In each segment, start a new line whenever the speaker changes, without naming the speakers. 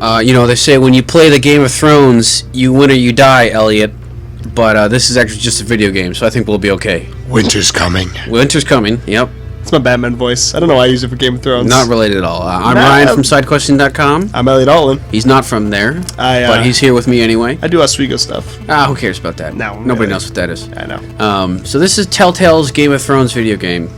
They say when you play the Game of Thrones, you win or you die, Elliot. But this is actually just a video game, so I think we'll be okay.
Winter's coming.
Winter's coming, yep.
It's my Batman voice. I don't know why I use it for Game of Thrones.
Not related at all. I'm Ryan from SideQuestion.com.
I'm Elliot Altman.
He's not from there, but he's here with me anyway.
I do Oswego stuff.
Who cares about that?
No.
Nobody
really.
knows what that is.
I know.
So this is Telltale's Game of Thrones video game.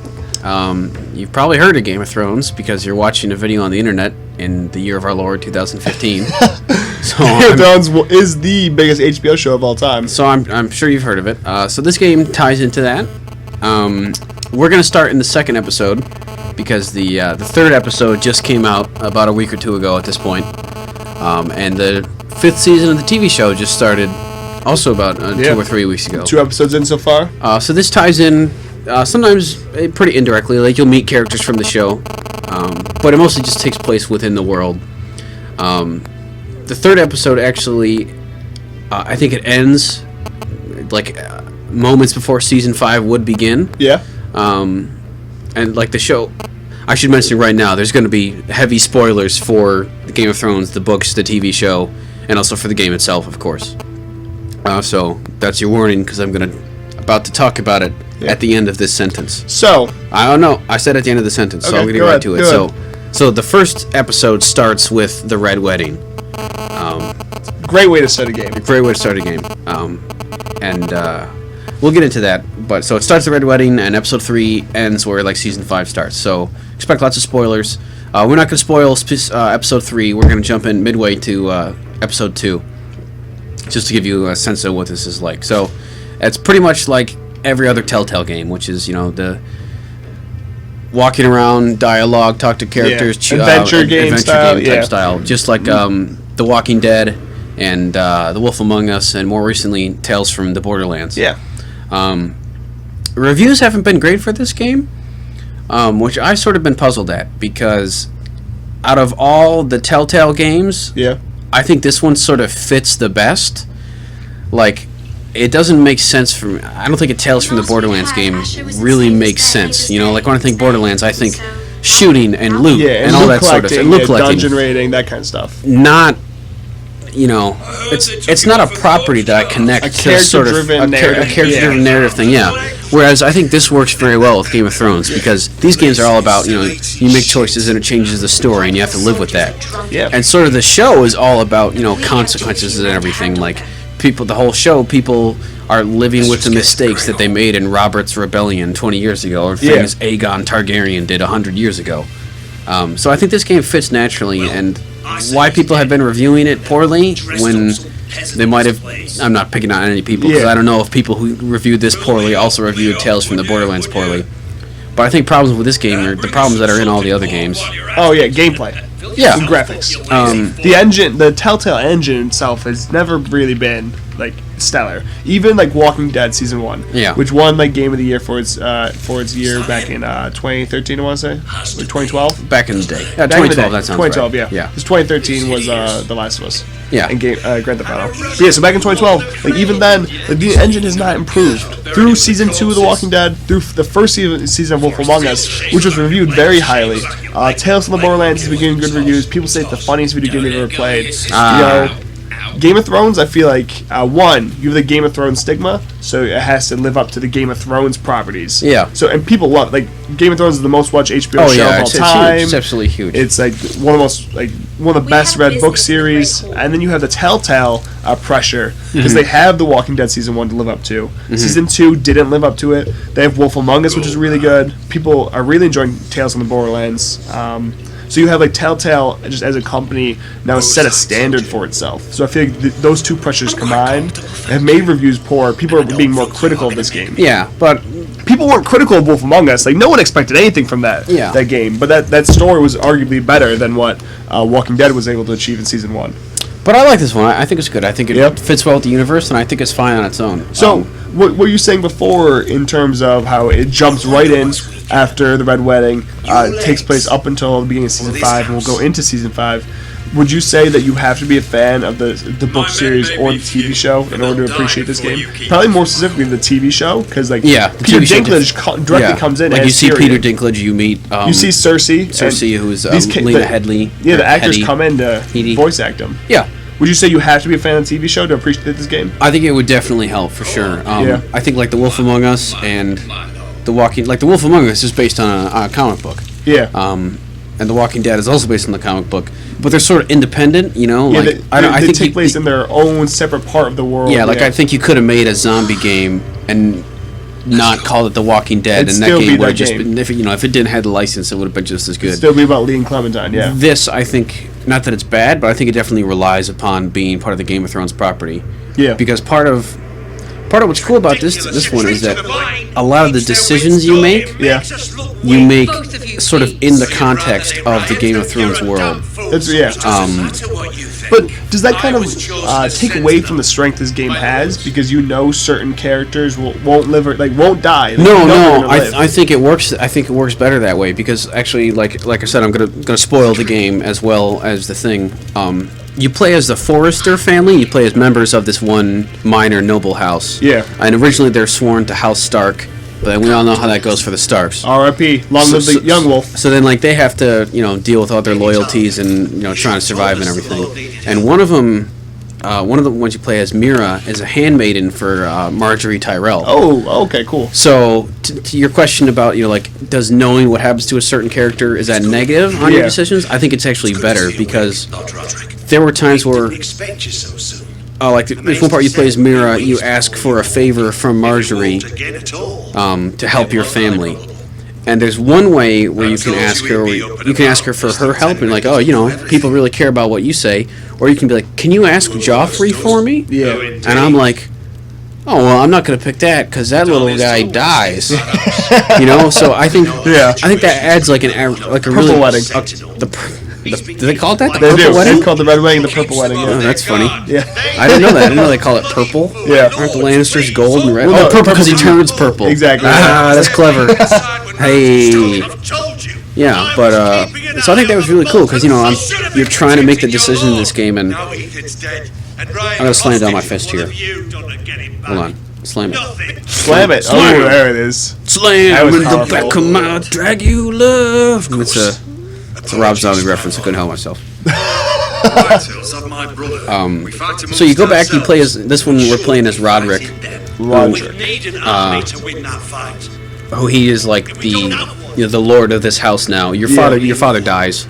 You've probably heard of Game of Thrones because you're watching a video on the internet in the year of our Lord, 2015.
Game of Thrones is the biggest HBO show of all time.
So I'm sure you've heard of it. So this game ties into that. We're going to start in the second episode because the third episode just came out about a week or two ago at this point. And the fifth season of the TV show just started also about 2 or 3 weeks ago.
2 episodes in so far.
So this ties in sometimes pretty indirectly. Like you'll meet characters from the show, but it mostly just takes place within the world. The third episode actually, I think it ends like moments before season 5 would begin.
Yeah.
And like the show, I should mention right now, there's going to be heavy spoilers for the Game of Thrones, the books, the TV show, and also for the game itself, of course. So that's your warning because I'm about to talk about it at the end of this sentence.
So
I don't know. I said at the end of the sentence, so I'm going to get right to it. So the first episode starts with the Red Wedding.
Great way to start a game.
Great way to start a game. And we'll get into that. But so it starts the Red Wedding, and episode 3 ends where like season 5 starts. So expect lots of spoilers. We're not going to spoil episode 3. We're going to jump in midway to episode 2, just to give you a sense of what this is like. So it's pretty much like every other Telltale game, which is the walking around, dialogue, talk to characters,
adventure game
type style, just like The Walking Dead and The Wolf Among Us, and more recently Tales from the Borderlands.
Yeah.
Reviews haven't been great for this game, which I've sort of been puzzled at, because out of all the Telltale games, I think this one sort of fits the best. Like, it doesn't make sense for me. I don't think a Tales from the Borderlands game really makes sense. Like when I think Borderlands, I think shooting and loot and all that sort of thing. Loot collecting,
dungeon raiding, that kind of stuff.
Not, it's not a property that I connect to sort of a character-driven narrative thing. Yeah. Whereas I think this works very well with Game of Thrones, because these games are all about, you make choices and it changes the story and you have to live with that.
Yeah.
And sort of the show is all about, consequences and everything. Like, the whole show, people are living with the mistakes that they made in Robert's Rebellion 20 years ago, or things Aegon Targaryen did 100 years ago. So I think this game fits naturally, and why people have been reviewing it poorly when they might have... I'm not picking on any people, because I don't know if people who reviewed this poorly also reviewed Tales from the Borderlands poorly. But I think problems with this game are the problems that are in all the other games.
Oh yeah, gameplay.
Yeah.
And graphics. The engine, the Telltale engine itself has never really been like stellar. Even like Walking Dead season 1, which won like Game of the Year for its year back in 2013, I want to say, or 2012.
Back in the day. 2012. That sounds
2012,
right.
yeah. Because 2013 was The Last of Us.
Yeah.
And Grand Theft Auto. But yeah, so back in 2012, like even then, like, the engine has not improved through season 2 of The Walking Dead, through the first season of Wolf Among Us, which was reviewed very highly. Tales from the Borderlands has been getting good reviews. People say it's the funniest video game they've ever played. Game of Thrones, I feel like, one, you have the Game of Thrones stigma, so it has to live up to the Game of Thrones properties.
Yeah.
So, and people love, like, Game of Thrones is the most watched HBO show of all time.
It's absolutely huge.
It's like one of the best read book series, and then you have the Telltale pressure, because they have The Walking Dead season 1 to live up to. Season 2 didn't live up to it. They have Wolf Among Us, which is really good. People are really enjoying Tales from the Borderlands. So you have like Telltale just as a company now set a standard for itself. So I feel like those two pressures combined have made reviews poor. People are being more critical of this game.
Yeah, but
people weren't critical of Wolf Among Us. Like no one expected anything from that game. But that story was arguably better than what Walking Dead was able to achieve in season 1.
But I like this one. I think it's good. I think it fits well with the universe, and I think it's fine on its own.
So, what were you saying before in terms of how it jumps right in after the Red Wedding, takes place up until the beginning of season 5, and we'll go into season 5. would you say that you have to be a fan of the book series or the TV show in order to appreciate this game? Probably more specifically the TV show, because like Peter Dinklage directly comes in.
Like
as
you see
Tyrion.
Peter Dinklage, you meet
you see Cersei,
who's Lena Headey.
Yeah, the actors come in to voice act them.
Yeah.
Would you say you have to be a fan of the TV show to appreciate this game?
I think it would definitely help for sure. I think like The Wolf Among Us and The Wolf Among Us is based on a comic book.
Yeah.
And The Walking Dead is also based on the comic book, but they're sort of independent, you know.
Yeah,
like
I think take place in their own separate part of the world.
Yeah, I think you could have made a zombie game and not called it The Walking Dead, and that game would have just been, if it didn't have the license, it would have been just as good.
It'd still be about Lee and Clementine. Yeah.
This, I think, not that it's bad, but I think it definitely relies upon being part of the Game of Thrones property.
Yeah.
Because part of what's cool about this one is that a lot of the decisions you make, you make sort of in the context of the Game of Thrones world.
But does that kind of take away from the strength this game has, because you know certain characters won't live or won't die?
No. I think it works. I think it works better that way, because actually, like I said, I'm gonna spoil the game as well as the thing. You play as the Forrester family. You play as members of this one minor noble house.
Yeah.
And originally they're sworn to House Stark, but we all know how that goes for the Starks.
R.I.P. Long live the young wolf.
So then, they have to, deal with all their loyalties and, trying to survive and everything. And one of them, one of the ones you play as, Mira, is a handmaiden for Marjorie Tyrell.
Oh, okay, cool.
So to your question about, does knowing what happens to a certain character, is that negative on your decisions? I think it's actually better, because there were times where, there's one part you play as Mira, you ask for a favor from Marjorie to help your family. And there's one way where you can ask her for her help, and people really care about what you say. Or you can be like, can you ask Joffrey for me?
Yeah.
And I'm like, oh, well, I'm not going to pick that, because that little guy dies. So I think that adds a
Purple
really...
wedding.
Do they call it that? The
they
purple
do.
wedding?
It's called the red wedding, the purple wedding. Yeah.
Oh, that's funny.
Yeah.
I didn't know that. I didn't know they call it purple.
Yeah.
Aren't the Lannisters gold and red?
Well, no,
purple because he turns purple.
Exactly.
Ah, that's clever. Hey. Yeah, but so I think that was really cool, because you're trying to make the decision in this game, and I'm gonna slam down my fist here. Hold on. Slam it.
Slam it. Oh, there it is.
Slam in the back of my Dragula. It's a Rob Zombie reference. I couldn't help myself. So you go back, you play as this one. We're playing as Roderick. Who he is like the lord of this house now. Your father dies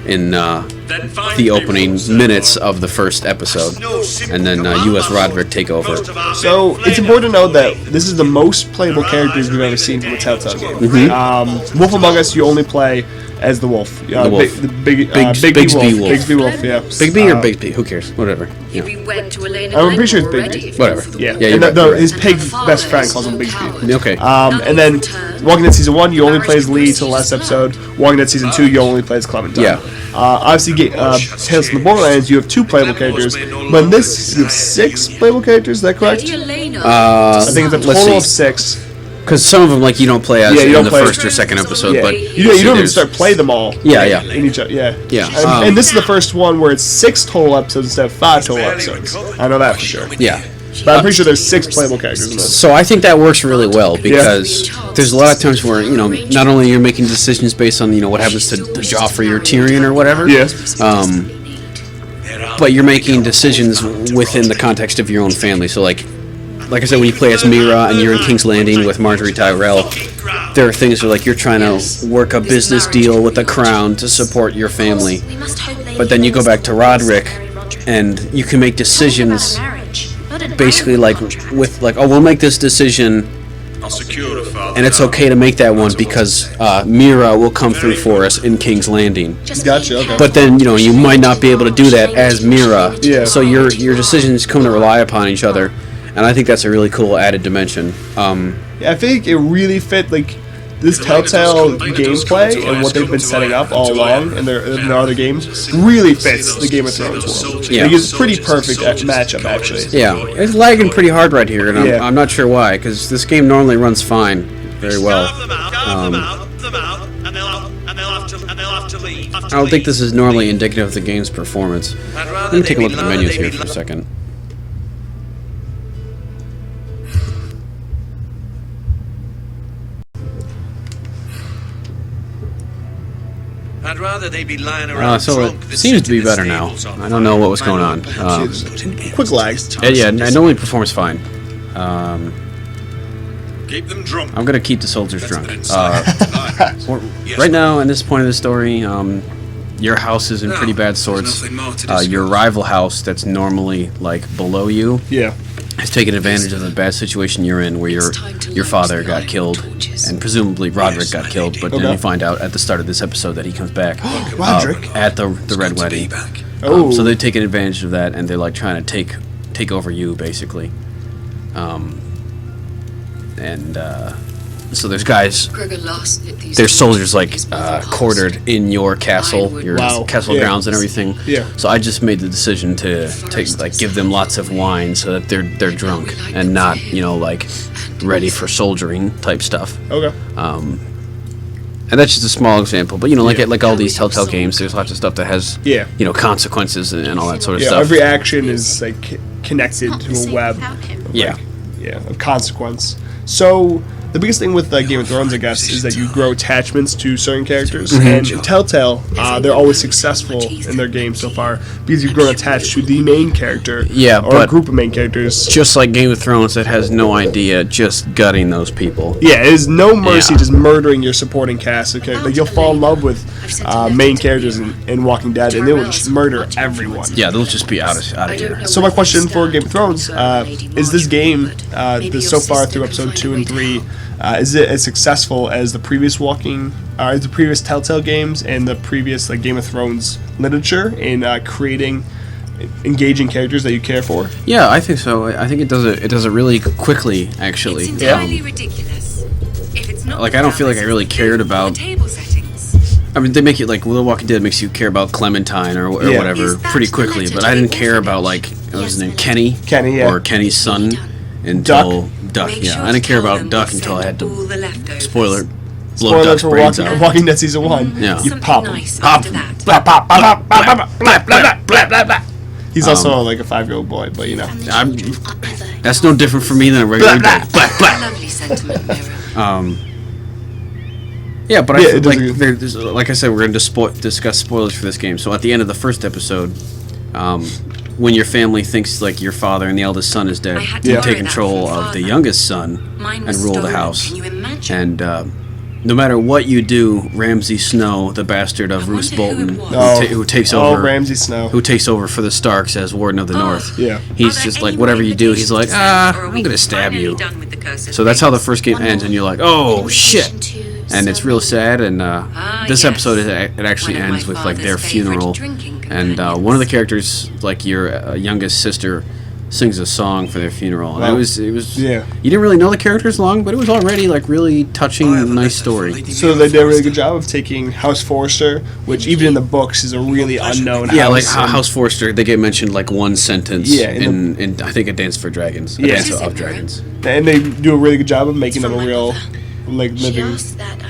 in the opening minutes of the first episode, and then you as Roderick take over.
So it's important to note that this is the most playable characters we've ever seen from a Telltale game.
Mm-hmm.
Wolf Among Us, you only play as the wolf.
The wolf.
Bigsby Wolf. Bigsby Wolf, yeah.
Big B or Big B? Who cares? Whatever. Yeah.
I'm pretty sure it's Big B.
Whatever.
Yeah.
And
his pig best friend calls him Bigsby.
Okay.
And then Walking Dead Season 1, you only play as Lee till the last episode. Walking Dead Season 2, you only play as Clementine.
Yeah.
Obviously, Tales from the Borderlands, you have 2 playable characters. But in this, you have 6 playable characters, is that correct? I think it's a total of 6.
Because some of them, you don't play as in the first or second episode, but
you don't even start play them all.
Yeah.
In each other, yeah.
Yeah.
And this is the first one where it's 6 total episodes instead of 5 total episodes. I know that for sure.
Yeah.
But I'm pretty sure there's 6 playable characters in this.
So I think that works really well, because there's a lot of times where, not only you're making decisions based on, what happens to Joffrey or Tyrion or whatever.
Yes.
But you're making decisions within the context of your own family. So, like I said, when you play as Mira and you're in King's Landing with Marjorie Tyrell, there are things where you're trying to work a business deal with the crown to support your family. But then you go back to Roderick, and you can make decisions basically we'll make this decision, and it's okay to make that one because Mira will come through for us in King's Landing.
Gotcha, okay.
But then, you might not be able to do that as Mira.
Yeah.
So your decisions come to rely upon each other. And I think that's a really cool added dimension.
I think it really fit this Telltale gameplay and what they've been setting up all along in their other games really fits the Game of Thrones world.
Yeah.
It's a pretty perfect matchup, actually.
Yeah, it's lagging pretty hard right here, and I'm not sure why, because this game normally runs fine, very well. I don't think this is normally indicative of the game's performance. Let me take a look at the menus here for a second.
I'd rather they be lying around
So it seems to be better now. I don't know what was going on.
Quick lags.
Yeah, it normally performs fine.
Keep them drunk.
I'm gonna keep the soldiers drunk. Right now, in this point of the story, your house is in pretty bad sorts. Your rival house, that's normally like below you,
Yeah.
has taken advantage of the bad situation you're in, where your father got killed, and presumably Roderick got killed. But then you find out at the start of this episode that he comes back.
Roderick?
At the Red Wedding. So they've taken advantage of that, and they're like trying to take over you, basically. So there's guys, there's soldiers like quartered in your castle, your castle grounds and everything.
Yeah.
So I just made the decision to give them lots of wine so that they're drunk and not, like ready for soldiering type stuff.
Okay.
And that's just a small example, but like all these Telltale games, there's lots of stuff that has consequences and all that sort of stuff.
Every action is like connected to a web. Of consequence. So the biggest thing with Game of Thrones, I guess, is that you grow attachments to certain characters. And in Telltale, they're always successful in their game so far because you've grown attached to the main character or a group of main characters.
Just like Game of Thrones, that has no idea, just gutting those people.
Yeah, it is no mercy just murdering your supporting cast. Okay? Like, you'll fall in love with main characters in Walking Dead, and they will just murder everyone.
Yeah, they'll just be out of here.
So my question for Game of Thrones, is this game, so far through episode 2 and 3, is it as successful as the previous Telltale games and the previous Game of Thrones literature in creating engaging characters that you care for?
Yeah, I think so. I think it does it really quickly, actually.
It's entirely ridiculous. If it's not
I don't feel like I really cared about. I mean, they make it like The Walking Dead makes you care about Clementine or whatever pretty quickly, but I didn't care about what was his name, Kenny,
or
Kenny's son until Duck. Yeah, I didn't care about Duck until I had to spoiler Duck's
for
brains out.
Walking Dead season 1.
Yeah,
you pop him. He's also like a 5-year-old boy, but
that's no different for me than a regular day.
Lovely sentiment, Mira.
Yeah, but I feel there's, like I said, we're going to discuss spoilers for this game. So at the end of the first episode, when your family thinks like your father and the eldest son is dead, you take control of the youngest son and rule the house. And no matter what you do, Ramsay Snow, the bastard of Roose Bolton, who takes over,
Ramsay Snow,
who takes over for the Starks as Warden of the North.
Yeah,
he's just like, whatever you do, he's like, I'm gonna stab you. So that's how the first game ends, and you're like, oh shit. And it's real sad, and this episode it actually ends with like their funeral, and one of the characters, like your youngest sister, sings a song for their funeral. And it was you didn't really know the characters long, but it was already like really touching, nice story.
So they did a really good job of taking House Forrester, which even in the books is a really unknown house.
Yeah, like House Forrester, they get mentioned like one sentence in I think A Dance for Dragons, A Dance of Dragons.
And they do a really good job of making them a real living,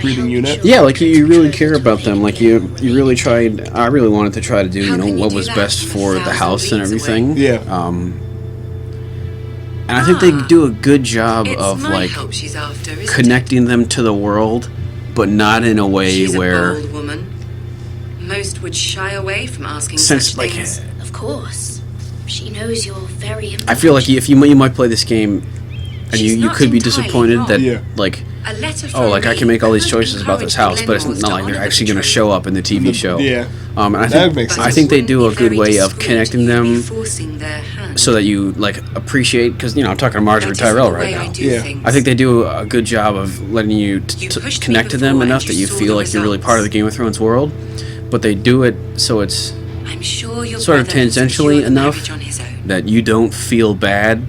breathing unit.
Yeah, like you really care about them. Like you really tried. I really wanted to try to do what was best for the house and everything.
Yeah.
And I think they do a good job of like connecting them to the world, but not in a way where.
She's a bold woman. Most would shy away from asking
such
things.
Of course, she knows you're very important.
I feel like if you might play this game, and you could be disappointed that like. Like I can make all these choices about this house, but it's not like they're actually going to show up in the TV show.
Yeah.
And I think they do a good way of connecting them, so that you like appreciate. Because I'm talking to Marjorie Tyrell right now.
Yeah.
I think they do a good job of letting you connect to them enough that you feel like you're really part of the Game of Thrones world. But they do it so it's sort of tangentially enough that you don't feel bad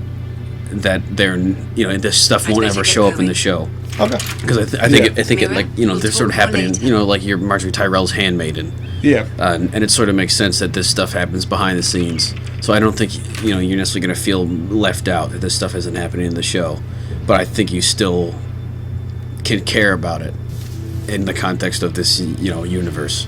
that this stuff won't ever show up in the show.
Okay.
Because I think it like they're sort of happening like your Marjorie Tyrell's handmaiden.
Yeah.
And it sort of makes sense that this stuff happens behind the scenes. So I don't think you're necessarily going to feel left out that this stuff isn't happening in the show, but I think you still can care about it in the context of this, universe.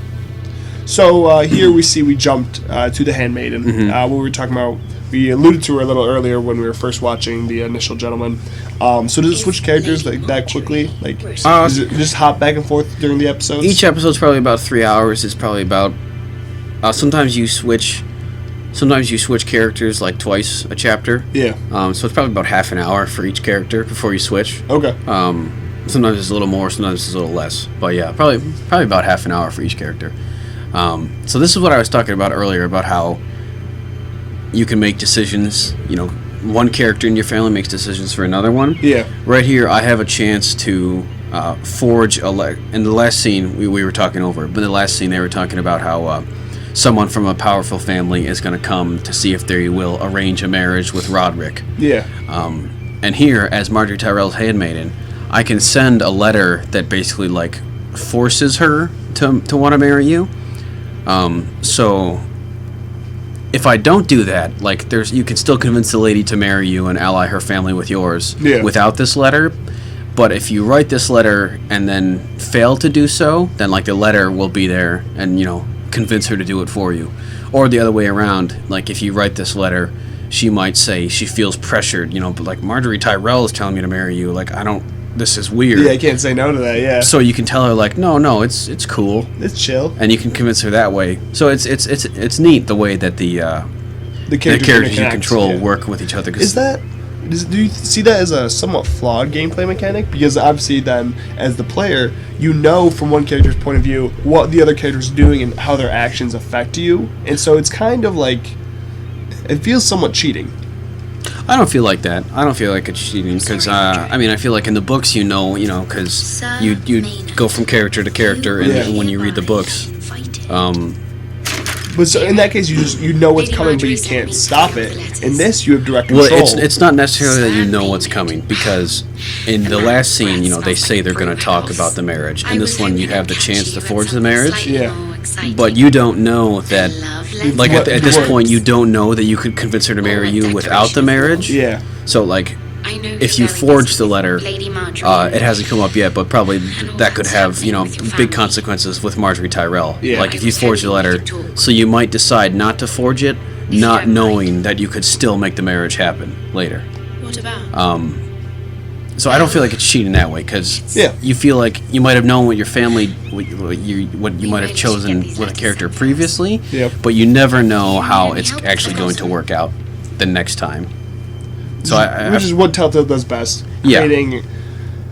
So here we jumped to the Handmaiden. What we were talking about, we alluded to her a little earlier when we were first watching The Initial Gentleman. So does it switch characters like that quickly? Like, does it just hop back and forth during the episodes?
Each episode's probably about 3 hours. It's probably about. Sometimes you switch characters like twice a chapter.
Yeah.
So it's probably about half an hour for each character before you switch.
Okay.
Sometimes it's a little more, sometimes it's a little less. But yeah, probably about half an hour for each character. So this is what I was talking about earlier, about how you can make decisions. One character in your family makes decisions for another one.
Yeah.
Right here, I have a chance to forge in the last scene we were talking over. But in the last scene, they were talking about how someone from a powerful family is going to come to see if they will arrange a marriage with Roderick.
Yeah.
And here, as Marjorie Tyrell's handmaiden, I can send a letter that basically forces her to want to marry you. So if I don't do that, you can still convince the lady to marry you and ally her family with yours without this letter. But if you write this letter and then fail to do so, then the letter will be there and convince her to do it for you. Or the other way around, if you write this letter, she might say she feels pressured, but Marjorie Tyrell is telling me to marry you, this is weird.
Yeah, I can't say no to that, yeah.
So you can tell her no, it's cool.
It's chill.
And you can convince her that way. So it's neat the way that the characters you control work with each other.
Do you see that as a somewhat flawed gameplay mechanic? Because obviously then, as the player, from one character's point of view what the other character's doing and how their actions affect you. And so it's kind of it feels somewhat cheating.
I don't feel like that. I don't feel like it's cheating because, I feel like in the books, because you go from character to character when you read the books.
But so in that case, you know what's coming, but you can't stop it. In this, you have direct control.
Well, it's not necessarily that you know what's coming, because in the last scene, they say they're going to talk about the marriage. In this one, you have the chance to forge the marriage.
Yeah.
But you don't know that, at this point, you don't know that you could convince her to marry you without the marriage.
Yeah.
So, if you forge the letter, it hasn't come up yet, but probably that could have, big consequences with Marjorie Tyrell.
Yeah.
If you forge the letter, so you might decide not to forge it, not knowing that you could still make the marriage happen later.
What about?
So I don't feel like it's cheating that way, because you feel like you might have known what your family, what you might have chosen with a character previously, but you never know how it's actually going to work out the next time. So
which is what Telltale does best.
Yeah.
Creating,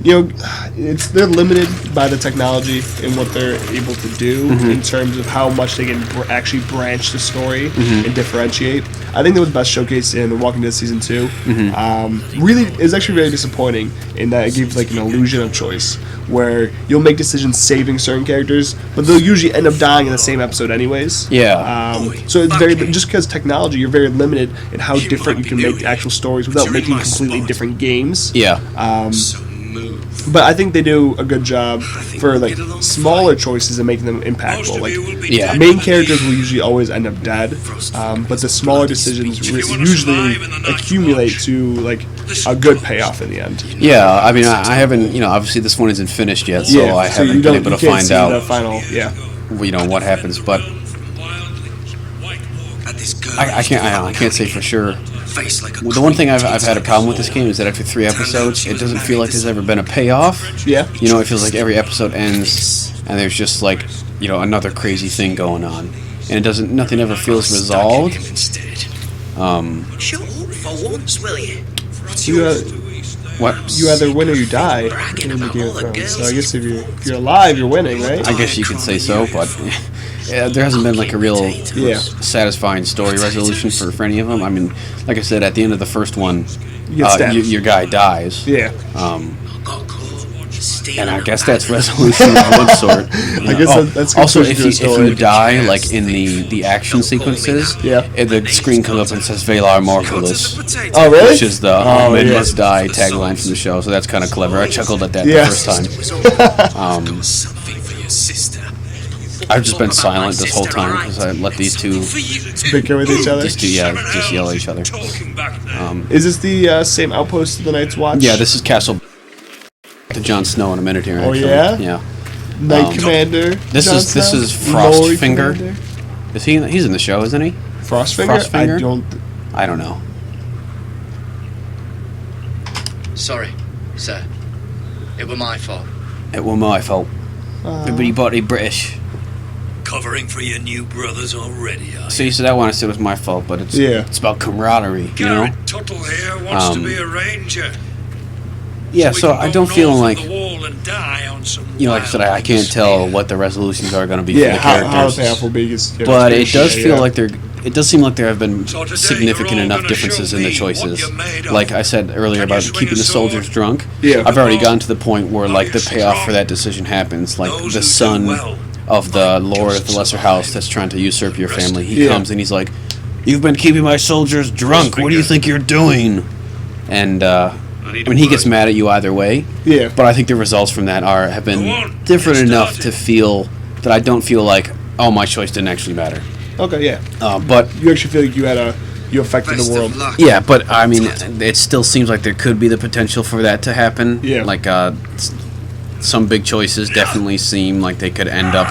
they're limited by the technology and what they're able to do in terms of how much they can actually branch the story and differentiate. I think that was best showcased in The Walking Dead Season 2. Really, it's actually very disappointing in that it gives an illusion of choice, where you'll make decisions saving certain characters, but they'll usually end up dying in the same episode anyways.
Yeah.
So it's just because technology, you're very limited in how different you can make the actual stories without making completely different games.
Yeah.
But I think they do a good job for smaller choices and making them impactful. Main characters will usually always end up dead, but the smaller decisions usually accumulate to a good payoff in the end.
Yeah, I haven't. Obviously this one isn't finished yet, so I haven't been able to find out.
The final,
what happens, but I can't say for sure. The one thing I've had a problem with this game is that after 3 episodes, it doesn't feel like there's ever been a payoff.
Yeah.
It feels like every episode ends, and there's just another crazy thing going on, and nothing ever feels resolved.
Shut up for once, will you?
What?
You either win or you die in the Game of Thrones. So I guess if you're alive, you're winning, right?
I guess you could say so, but there hasn't been a real satisfying story resolution for any of them. Like I said, at the end of the first one, your guy dies.
Yeah.
And I guess that's resolution of one sort.
I guess that's
also if you die in the action sequences, the screen comes up and says Valar Morghulis.
Oh really?
Which is the men must die tagline from the show. So that's kind of clever. I chuckled at that the first time. I've just been silent this whole time because I let these two
bicker with each other.
Just yell at each other.
Is this the same outpost of the Night's Watch?
Yeah, this is Castle. To Jon Snow in a minute here.
Oh
actually.
yeah.
Yeah.
Knight Commander.
This
Jon
is
Snow? Lord
Frostfinger.
Commander?
Is he? He's in the show, isn't he?
Frostfinger?
I don't know.
Sorry, sir. It were my fault.
It was my fault. Everybody British.
Covering for your new brothers already, are you?
See, so that one I said was my fault, but it's about camaraderie, you know?
Garrett Tuttle here wants to be a ranger.
Yeah,
we
so
can
I
go
don't feel
north of
like,
the wall and die on some
like I said, I can't
wild
tell
steer.
what the resolutions are going to be
Yeah,
for the
how
characters.
painful big is.
But it does feel like it does seem like there have been
So today
significant
you're all
enough
gonna
differences
show
in the
me
choices.
what you're made of.
Like I said earlier
Can
about
you swing
keeping
a
the soldiers
sword?
drunk.
Yeah.
I've already gotten to the point where like the
Those
payoff for
strong.
that decision happens. Like
Those
the
who do
son
well
of the
fight
Lord of the
just
Lesser
survive.
House that's trying to usurp your
Rest
family. He
Yeah.
comes and he's like, "You've been keeping my soldiers drunk. What do you think you're doing?" And I mean, he gets mad at you either way.
Yeah.
But I think the results from that have been
Go on,
different
get
enough
started.
to feel that I don't feel like, oh, my choice didn't actually matter.
Okay, yeah.
But
You actually feel like you affected
Best
the world.
of luck.
yeah, but I mean, it still seems like there could be the potential for that to happen.
Yeah.
Like some big choices definitely seem like they could end up,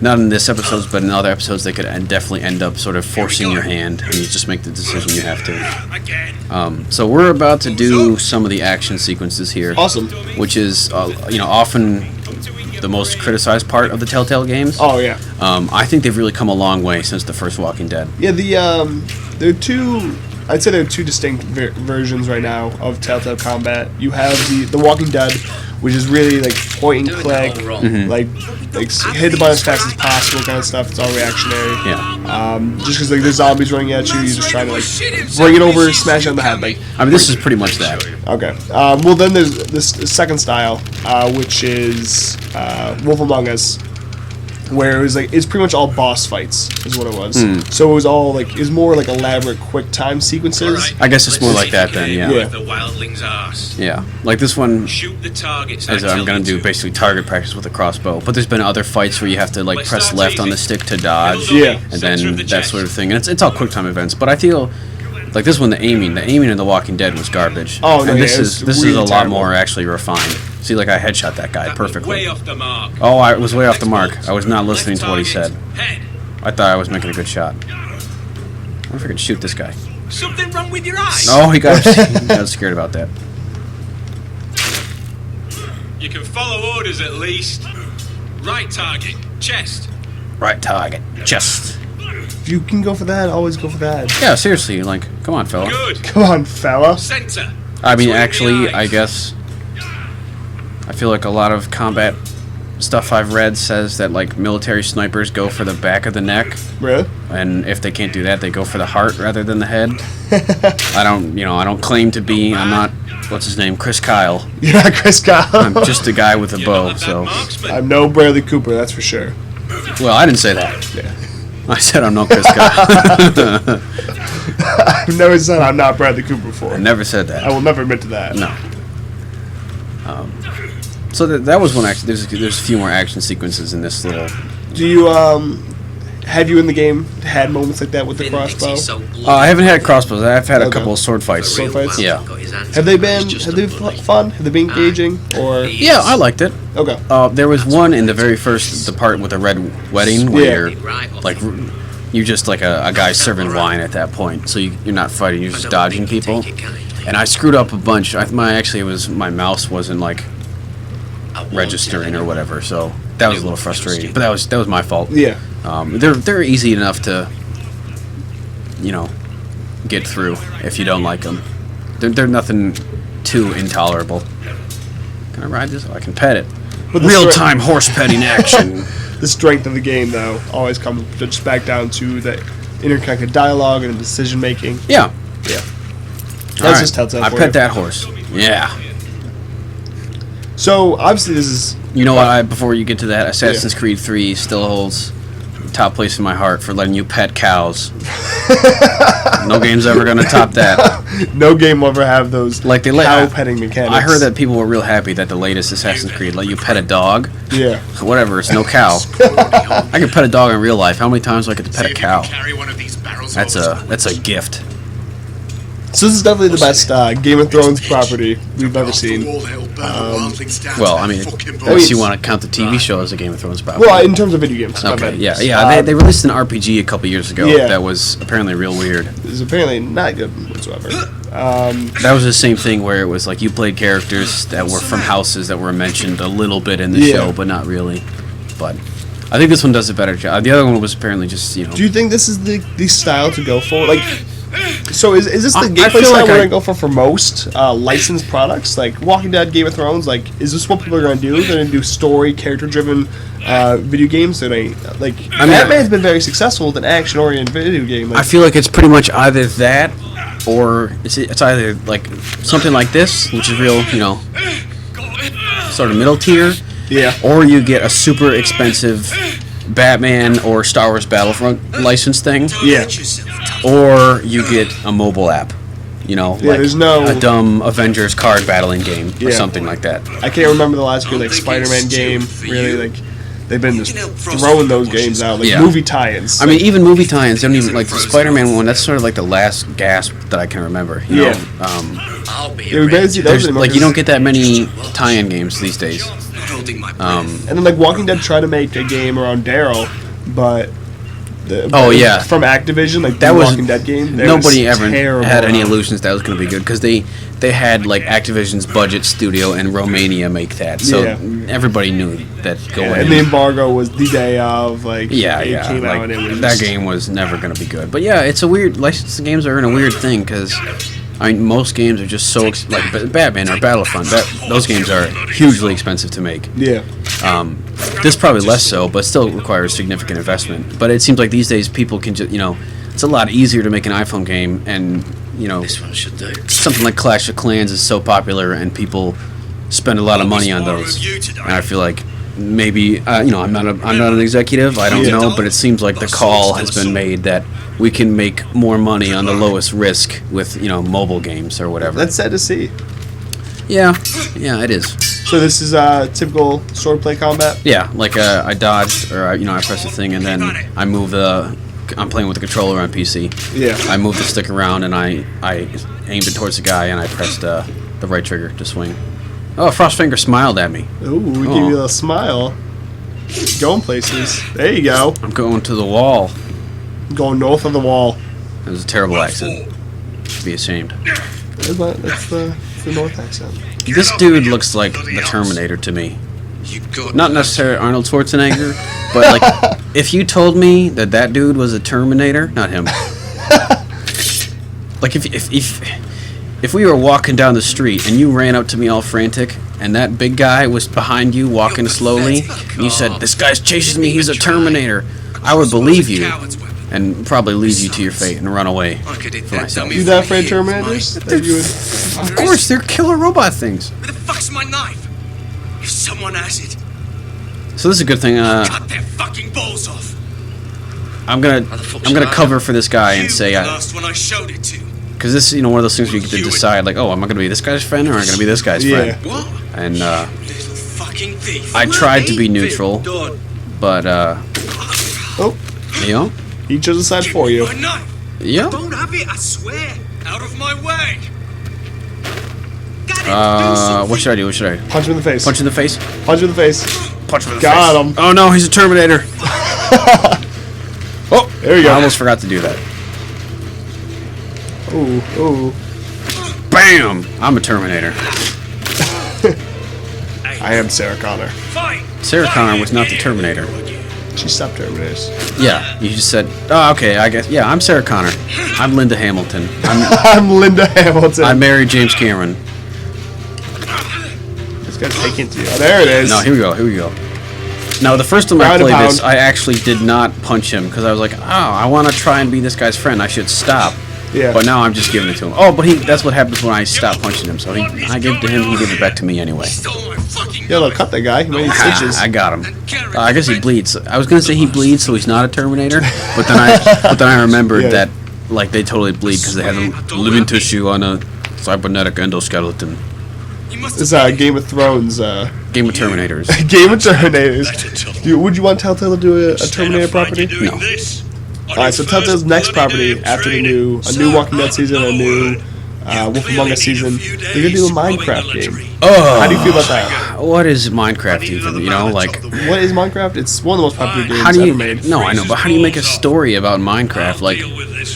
not in this episode, but in other episodes, they could definitely end up sort of forcing your hand, and you just make the decision you have to.
Again.
So we're about to do some of the action sequences here.
Awesome.
Which is, often the most criticized part of the Telltale games.
Oh yeah.
I think they've really come a long way since the first Walking Dead.
Yeah, there are two. I'd say there are two distinct versions right now of Telltale combat. You have the Walking Dead, which is really like point and
Doing
click,
it all wrong.
like hit the button as fast as possible kind of stuff. It's all reactionary.
Yeah.
Just because like there's zombies running at you, you just try to like bring it over, smash it on the head. Like
I mean, this is pretty much that.
okay. Well, then there's this second style, which is Wolf Among Us, where it was like it's pretty much all boss fights is what it was. So it was all like it was more like elaborate quick time sequences.
I guess it's more like that then, yeah.
Yeah.
The wildling's arse.
Yeah. Like this one,
Shoot the targets.
as I'm going to do basically target practice with a crossbow. But there's been other fights where you have to like press left on the stick to dodge.
Yeah.
And then that sort of thing. And it's all quick time events. But I feel like this one, the aiming in The Walking Dead was garbage.
Oh, no,
and
yeah,
this
it was
is
really
a lot
terrible.
more actually refined. See, like I headshot that guy perfectly.
Way off the mark.
Oh, I was way off the mark. I was not listening to what he said.
Head.
I thought I was making a good shot. I wonder if I could shoot this guy.
Something wrong with your eyes?
Oh, he got scared about that.
You can follow orders at least. Right target. Chest.
Right target. Chest.
If you can go for that, always go for that.
Yeah, seriously, like, come on, fella.
Good.
Come on, fella.
Center.
I mean,
Between the
actually, I
eyes.
guess I feel like a lot of combat stuff I've read says that like military snipers go for the back of the neck,
Really?
and if they can't do that, they go for the heart rather than the head. I don't claim to be. I'm not. What's his name? Chris Kyle.
You're not Chris Kyle.
I'm just a guy with a
You're
bow.
not a bad
So,
marksman.
I'm no Bradley Cooper, that's for sure.
well, I didn't say that.
Yeah.
I said I'm no Chris Kyle.
I've never said I'm not Bradley Cooper before.
I never said
I
that.
will never admit to that.
No. So that was one action. There's a few more action sequences in this little.
Do you have you in the game had moments like that with the crossbow?
I haven't had crossbows. I've had a
Okay.
couple of sword fights.
Sword fights?
Yeah.
Have they been fun? Have they been engaging? Or
Yeah, I liked it.
okay.
There was one in the very first, the part with the red wedding, where
Yeah.
you're like, you're just like a guy serving wine at that point. So you're not fighting, you're just dodging people. And I screwed up a bunch. It was my mouse wasn't like registering or whatever, so that was a little frustrating. But that was my fault.
Yeah.
They're easy enough to, get through if you don't like them. They're nothing too intolerable. Can I ride this? Oh, I can pet it.
But the
Real-time horse petting action.
The strength of the game, though, always comes just back down to the interconnected dialogue and decision making.
Yeah.
Yeah.
All
That's
right.
just Telltale
I
for
pet
you.
that horse. Yeah.
So obviously this is
You know what? Before you get to that, Assassin's Creed 3 still holds top place in my heart for letting you pet cows. No game's ever gonna top that.
no game will ever have those
Like they
cow petting mechanics.
I heard that people were real happy that the latest Assassin's Creed let you pet a dog.
Yeah.
Whatever, it's no cow. I can pet a dog in real life. How many times do I get to pet a cow? That's a gift.
So this is definitely the best Game of Thrones property we've ever seen.
Well, I mean, unless you want to count the TV show as a Game of Thrones property.
Well, in terms of video games.
Okay, yeah. They released an RPG a couple years ago that was apparently real weird.
It was apparently not good whatsoever.
That was the same thing where it was like you played characters that were from houses that were mentioned a little bit in the show, but not really. But I think this one does a better job. The other one was apparently just, you know.
Do you think this is the style to go for? Like, so is this the gameplay
feel
style
like
we're gonna go for most licensed products, like Walking Dead, Game of Thrones? Like, is this what people are gonna do? They're gonna do story, character-driven video games. Batman's been very successful with an action-oriented video game. Like,
I feel like it's pretty much either that, or it's either like something like this, which is real, you know, sort of middle tier.
Yeah.
Or you get a super expensive Batman or Star Wars Battlefront license thing.
Yeah.
Or you get a mobile app. You know, like
there's no
a dumb Avengers card battling game or something like that.
I can't remember the last good Spider-Man game. Really, like they've been just throwing those games out, like movie tie-ins.
I mean, even movie tie-ins don't even like the Spider-Man one. That's sort of like the last gasp that I can remember. You know? Like you don't get that many tie-in games these days.
And then like Walking Dead tried to make a game around Daryl, but from Activision, like that was Walking Dead game.
Nobody ever had any illusions that was going to be good because they had like Activision's budget studio in Romania make that, so everybody knew that going.
And the embargo was the day of it came out and it was
that game was never going to be good. But yeah, it's a weird licensed games are in a weird thing because. I mean, most games are just so like Batman or Battlefront. Those games are hugely expensive to make.
Yeah.
This probably less so, but still requires significant investment. But it seems like these days people can just, you know, it's a lot easier to make an iPhone game, and you know,
This one should do.
something like Clash of Clans is so popular, and people spend a lot of money on those. And I feel like maybe, you know, I'm not an executive. I don't know, but it seems like the call has been made that we can make more money on the lowest risk with, you know, mobile games or whatever.
That's sad to see.
Yeah, it is.
So this is typical swordplay combat?
Yeah, like I dodged, or, you know, I press the thing, and then I move I'm playing with the controller on PC.
Yeah.
I move the stick around, and I aimed it towards the guy, and I pressed the right trigger to swing. Oh, Frostfinger smiled at me.
Ooh, we gave you a smile. Going places. There you go.
I'm going to the wall.
Going north of the wall.
That was a terrible accent. Be ashamed.
That's the north accent.
This dude looks like the Terminator to me. Not necessarily Arnold Schwarzenegger, but like, if you told me that dude was a Terminator, not him. Like if we were walking down the street and you ran up to me all frantic, and that big guy was behind you walking slowly, and you said, "This guy's chasing me, he's a Terminator," I would believe you. And probably leave you to your fate and run away for myself.
You that afraid of Terminators?
Of course, they're killer robot things.
Where the fuck's my knife? If someone has it,
So this is a good thing.
cut their fucking balls off.
I'm gonna cover for this guy and say,
the last one I showed it to.
because this is, you know, one of those things where you get to decide, like, oh, am I gonna be this guy's friend or am I gonna be this guy's friend?
What?
And
Little fucking thief.
I tried to be neutral, but
Oh,
you know,
he chose a side for you.
My knife.
yeah.
Don't have it, I swear. Out of my way.
What should I do? What should I?
Punch him in the face.
Punch in the face.
Punch him in the face.
Punch him in the
Got
face.
him.
Oh no, he's a Terminator.
Oh, there you go.
I almost forgot to do that.
Ooh.
Bam! I'm a Terminator.
I am Sarah Connor.
Fight.
Sarah Connor was not the Terminator.
She stopped Terminators.
Yeah, you just said, oh, okay, I guess. Yeah, I'm Sarah Connor. I'm Linda Hamilton.
I'm Linda Hamilton.
I married James Cameron.
This guy's taking to you. Oh, there it is.
No, here we go. Now, the first time I played this, I actually did not punch him because I was like, oh, I want to try and be this guy's friend. I should stop.
Yeah.
But now I'm just giving it to him. Oh, but that's what happens when I stop punching him. So I give it to him, he gave it back to me anyway.
Stole my fucking
Yo, look, cut that guy. He might need stitches.
I got him. I guess he bleeds. I was gonna say he bleeds, so he's not a Terminator. But then I remembered that like they totally bleed because they have living tissue on a cybernetic endoskeleton.
This is Game of Thrones.
Game of Terminators.
Game of Terminators. Would you want Telltale to do a Terminator property?
No.
Alright, so Telltale's next property after a new Walking Dead season, a new Wolf Among Us season. They're gonna do a Minecraft game.
Oh,
How do you feel about that?
what is Minecraft even? You know, like
What is Minecraft? It's one of the most popular games
how do you?
ever made.
No, I know, but how do you make a story about Minecraft? Like,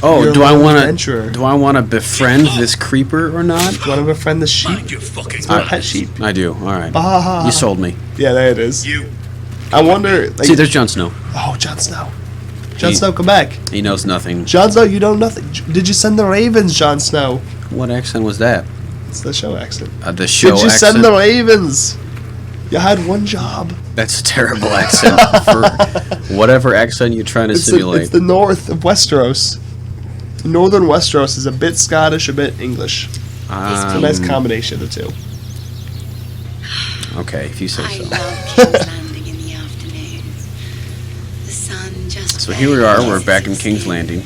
oh,
You're
do I
an
want
adventurer.
to? Do I want to befriend this creeper or not?
Do you want to befriend the sheep? It's my pet sheep.
I do. All right,
Bah.
you sold me.
Yeah, there it is. I wonder. Like,
See, there's Jon Snow.
oh, Jon Snow. Jon
He-
Snow, come back.
He knows nothing.
Jon Snow, you know nothing. Did you send the ravens, Jon Snow?
What accent was that?
It's the show accent.
The show
Did you
accent.
send the ravens? You had one job.
That's a terrible accent for whatever accent you're trying to simulate.
It's the north of Westeros. Northern Westeros is a bit Scottish, a bit English. It's a nice combination of the two.
Okay, if you say
I
so.
love King's Landing in the afternoon. The sun just.
So here we are. We're back in King's Landing.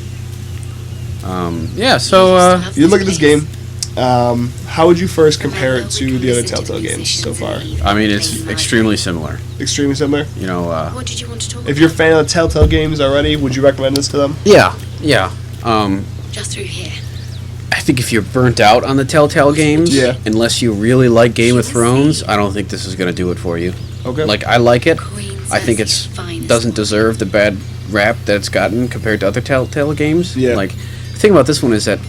Yeah. So
You look at this game. How would you first compare it to the other Telltale games so far?
I mean, it's extremely similar.
Extremely similar.
You know.
What did you want to talk
If you're a fan of the Telltale games already, would you recommend this to them?
Yeah. Yeah.
Just through here.
I think if you're burnt out on the Telltale games,
Yeah.
unless you really like Game of Thrones, I don't think this is going to do it for you.
Okay.
Like, I like it.
Queen
I think
Cersei's
it's
finest
doesn't
one.
deserve the bad rap that it's gotten compared to other Telltale games.
Yeah.
Like, the thing about this one is that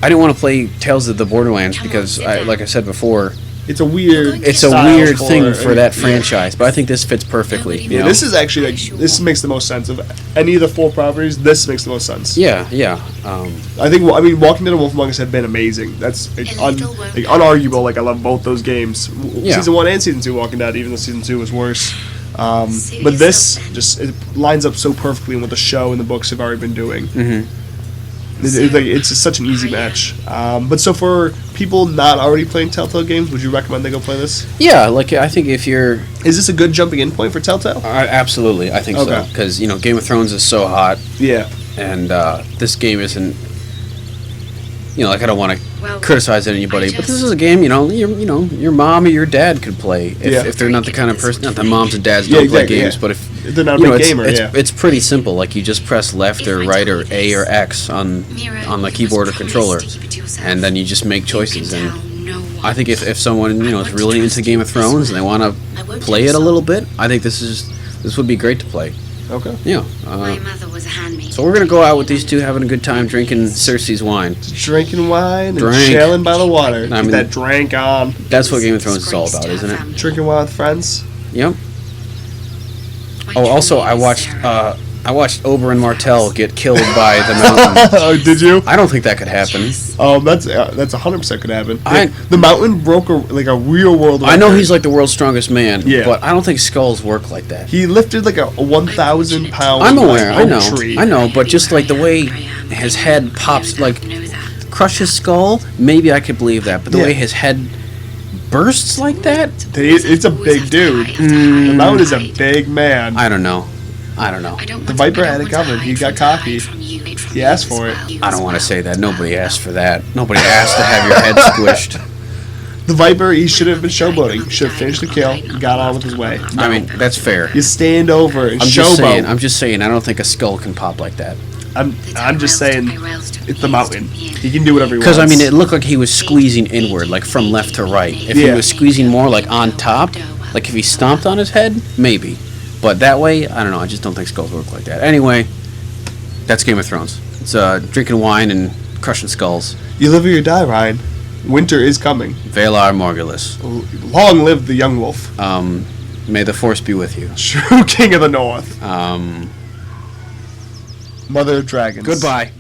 I didn't want to play Tales of the Borderlands because, like I said before,
It's a weird.
it's a
style
weird thing for that
yeah.
franchise. But I think this fits perfectly.
Nobody
You know?
This is actually like this makes the most sense of any of the 4 properties. This makes the most sense.
Yeah, yeah.
I think. I mean, Walking Dead and Wolf Among Us have been amazing. That's like, unarguable. Like I love both those games.
Yeah.
Season 1 and Season 2 Walking Dead, even though Season 2 was worse. But this just it lines up so perfectly with what the show and the books have already been doing.
Mhm.
It's just such an easy match. But so for people not already playing Telltale games, would you recommend they go play this?
Yeah, like I think if you're
Is this a good jumping in point for Telltale?
absolutely, I think so
Okay.
because you know Game of Thrones is so hot,
Yeah.
and this game isn't. You know, like I don't want to
Well,
criticize anybody,
I
but this
just-
is a game. You know, your mom or your dad could play if they're not the kind of person. Not that moms and dads don't play
exactly,
games,
yeah.
but if
If they're not a
you know,
big
it's,
gamer,
it's,
yeah.
it's pretty simple. Like you just press left or right or A or X on the keyboard or controller, and then you just make choices. And I think if someone is really into Game of Thrones and they want to play it a little bit, I think this would be great to play.
Okay.
Yeah.
My mother was a handmaid.
So we're gonna go out with these two having a good time drinking Cersei's wine.
Drinking wine and
Drink.
chilling by the water.
I
Get
mean-
that drink on.
That's what Game of Thrones is all about, isn't it?
Drinking wine with friends.
Yep. Oh, also, I watched Oberyn Martell get killed by the mountain.
Oh, did you?
I don't think that could happen.
That's 100% could happen.
I-
The mountain broke a real world record.
I know he's like the world's strongest man,
Yeah.
but I don't think skulls work like that.
He lifted like a 1,000 pound.
I'm aware, I
oak
know,
Tree.
I know, but just like the way his head pops, like crush his skull, maybe I could believe that, but the
Yeah.
way his head bursts like that,
It's a big dude. The mountain is a big man.
I don't know.
The Viper had it covered. He got cocky. He asked for it.
I don't want to say that. Nobody asked for that. Nobody asked to have your head squished.
The Viper, he should have been showboating. Should have finished the kill, got on with his way.
I mean, that's fair.
You stand over and
I'm just saying.
showboat.
I'm just saying. I don't think a skull can pop like that.
I'm just saying, it's the mountain. He can do whatever he wants.
Because I mean, it looked like he was squeezing inward, like from left to right. If he
Yeah.
was squeezing more, like on top, like if he stomped on his head, maybe. But that way, I don't know. I just don't think skulls work like that. Anyway, that's Game of Thrones. It's drinking wine and crushing skulls.
You live or you die, Ryan. Winter is coming.
Valar Morghulis.
Long live the young wolf.
May the force be with you.
True king of the north.
Um,
Mother of dragons.
goodbye.